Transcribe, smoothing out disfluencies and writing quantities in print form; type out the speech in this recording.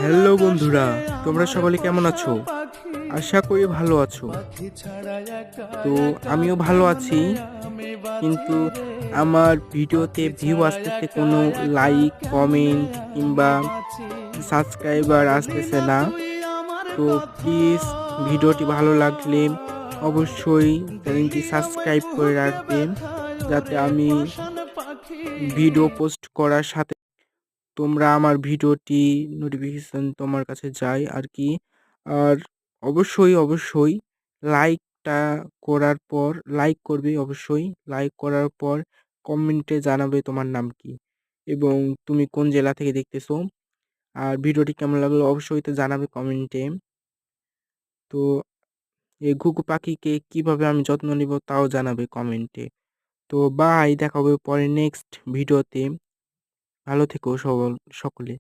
Hello বন্ধুরা, তোমরা সকলে কেমন আছো? আশা করি ভালো আছো। তো আমিও ভালো আছি, কিন্তু আমার ভিডিওতে ভিউ আসতেছে কোনো লাইক, কমেন্ট কিংবা সাবস্ক্রাইবার আসতেছে না। তো প্লিজ ভিডিওটি ভালো লাগলে অবশ্যই চ্যানেলটি সাবস্ক্রাইব করে রাখবেন, যাতে আমি ভিডিও পোস্ট করার সাথে তোমরা আমার ভিডিওটি নোটিফিকেশন তোমার কাছে যায় আর কি। আর অবশ্যই লাইকটা করার পর লাইক করবে, অবশ্যই লাইক করার পর কমেন্টে জানাবে তোমার নাম কি এবং তুমি কোন জেলা থেকে দেখতেছো, আর ভিডিওটি কেমন লাগলো অবশ্যই তো জানাবে কমেন্টে। তো এই ঘুঘু পাখিকে কিভাবে আমি যত্ন নিব তাও জানাবে কমেন্টে। তো বাই, দেখা হবে পরে নেক্সট ভিডিওতে। ভালো থেকো সকলে।